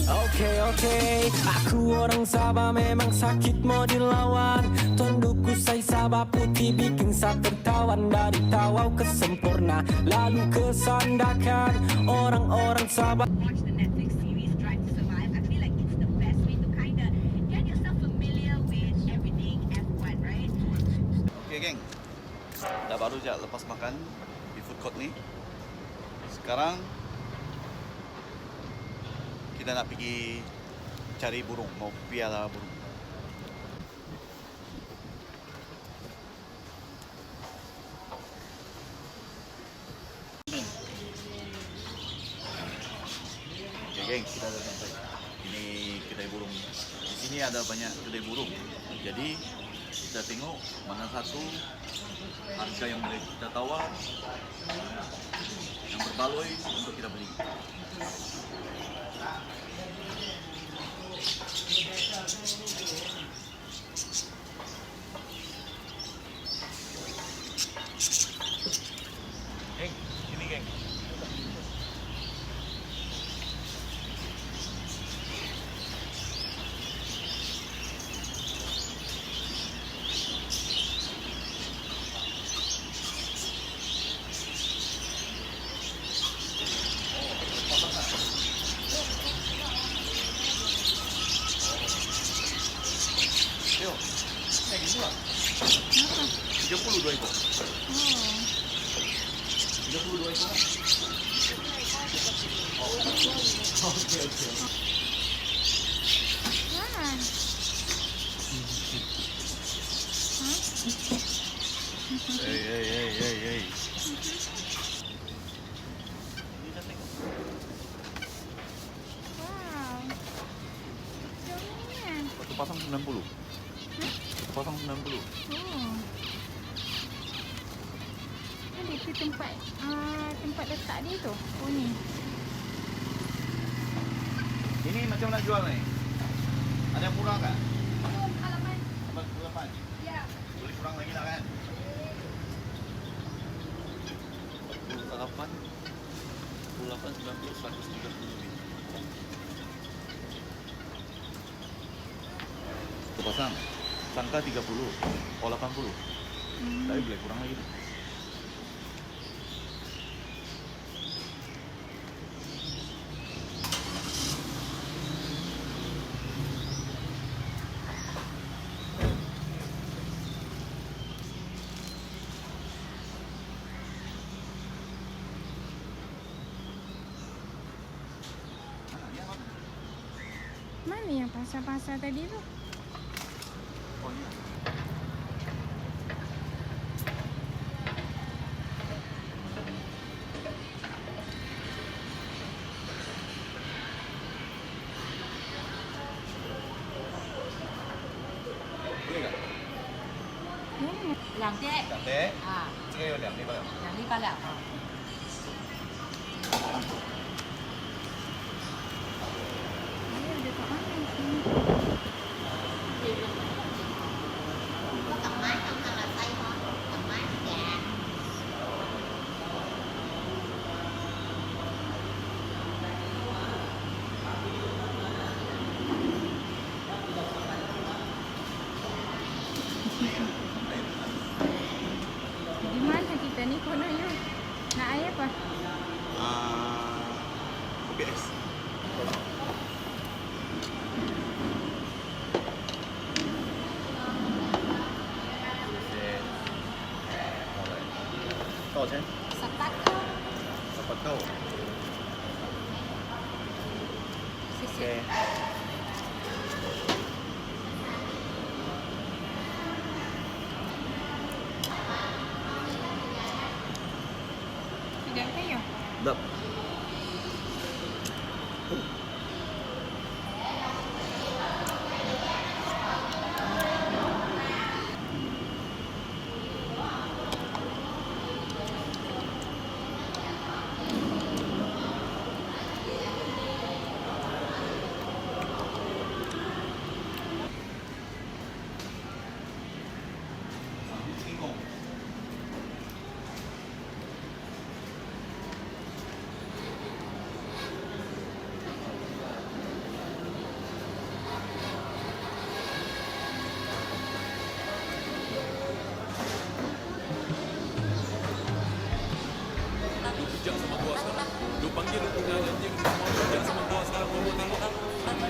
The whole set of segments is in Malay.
Okey, aku orang Sabah memang sakit mau dilawan. Tundukku saya Sabah putih bikin saya tertawan. Dari tawau ke sempurna lalu ke Sandakan. Orang-orang Sabah. Watch the Netflix series Drive to Survive. I feel like it's the best way to kinda get yourself familiar with everything F1, right? Okay geng, dah baru je lepas makan di food court ni. Sekarang kita nak pergi cari burung, mau piara burung. Okay geng, kita dah sampai. Ini kedai burung. Di sini ada banyak kedai burung. Jadi kita tengok mana satu harga yang boleh kita tawar, yang berbaloi untuk kita beli. Geng, sini geng. Tengok, ini lah. 32 ekor. 32 ekor lah. Okey. Hey. Kita tengok. Satu pasang 90. Satu pasang 90. Ada ke tempat letak dia tu? Oh ni. Ini macam nak jual ni. Ada yang murah kan? Halaman. 48. Ya. Boleh kurang lagi lah kan? 48, 90, 130 lebih. Satu pasang. Sangka 30, 80. Tapi boleh kurang lagi. Mana yang pasar-pasar tadi tu? Oh ya. Boleh tak? 两碟两碟，啊，这个有2粒半。 2粒8两啊。 Dia dekat mana sini? Có cầm máy không hay là tay thôi? Cầm máy dạ. Di mana kita ni kononnya? Nak air apa? OBS. Toh sen? 18 Dapat tahu. Okey. Tidak kayu. Dap.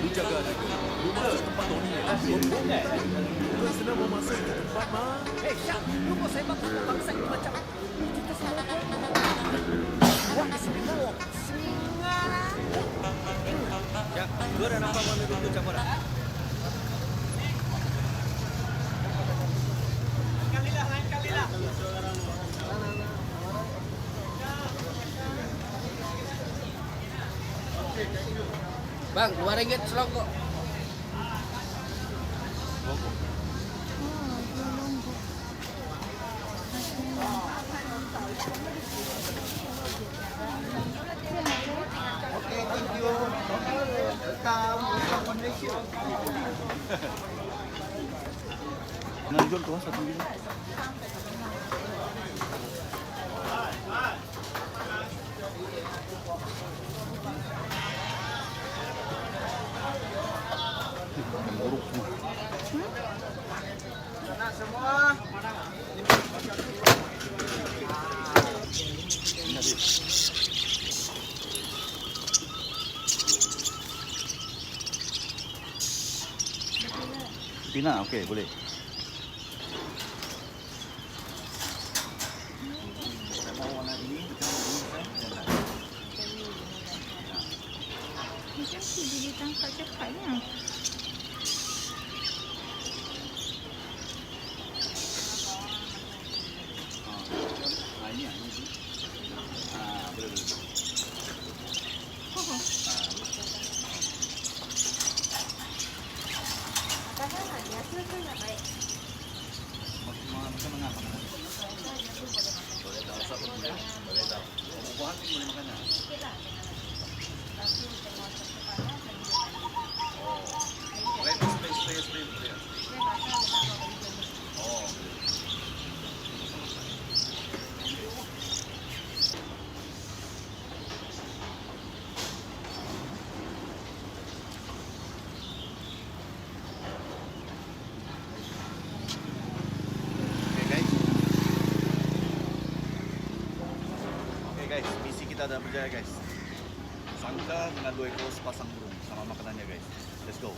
Dijaga lagi. Rumah tempat Tony. Bukan senang memasak ke tempat, Ma. Eh, Syak, lu kau sembang bangsa ini macam kita semua pun. Wah, semua. Singa. Syak, lu dah nampak mana dulu campur dah? Kalilah. Bang, RM2 selongkok. Oh, dua lombok. Nak jual tu satu biji. Buruk semua. Pina, okey, boleh. Saya mau warna ini, Macam tu dia tangkap cepatnya. ini. Boleh. Oh. Macam mana? Boleh tahu siapa punya? Boleh tahu. Buah ni boleh makan. Spray. Oh. Guys, misi kita dah berjaya guys. Sangka dengan 2 ekor sepasang burung sama makanannya guys. Let's go.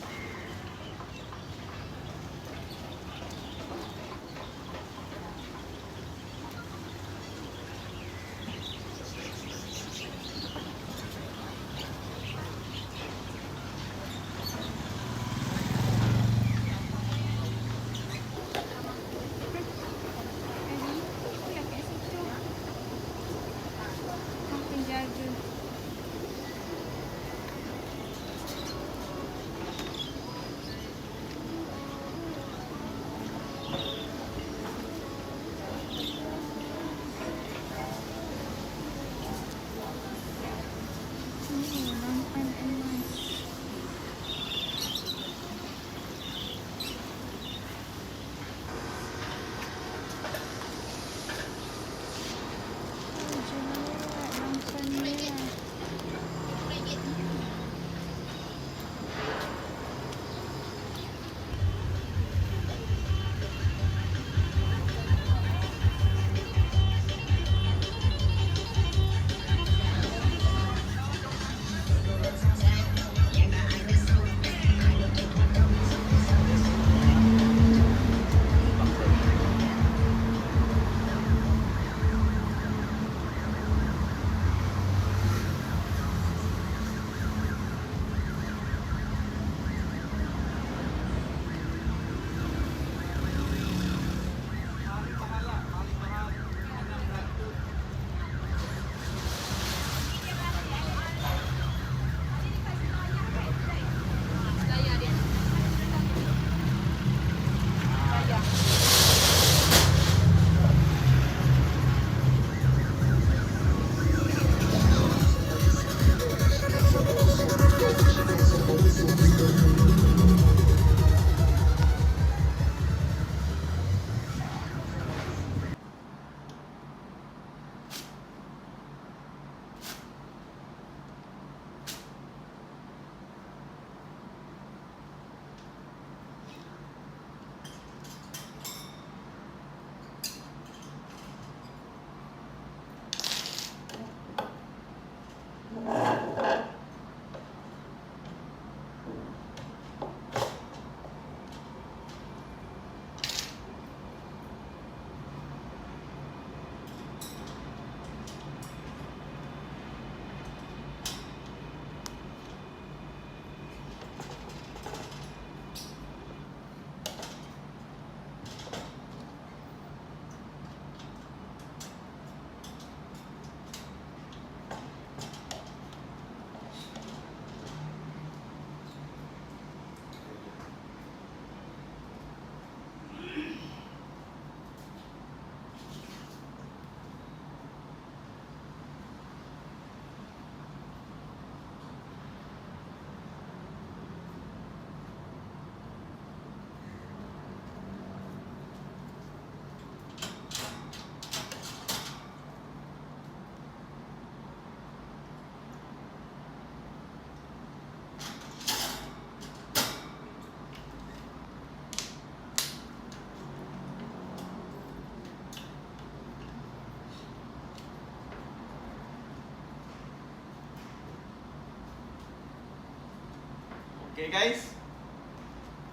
Okay guys,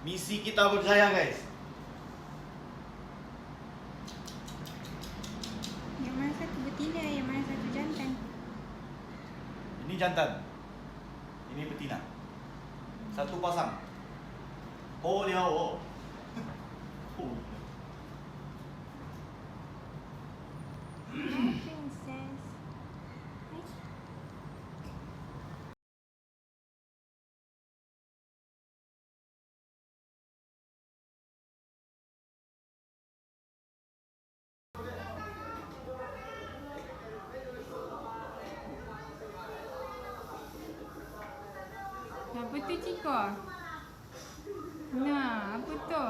misi kita berjaya guys. Yang mana satu betina, yang mana satu jantan? Ini jantan, ini betina. Satu pasang. Oh dia oh. Oh. Hi, princess. Hi. Apa tu Ciko? Nah, apa tu?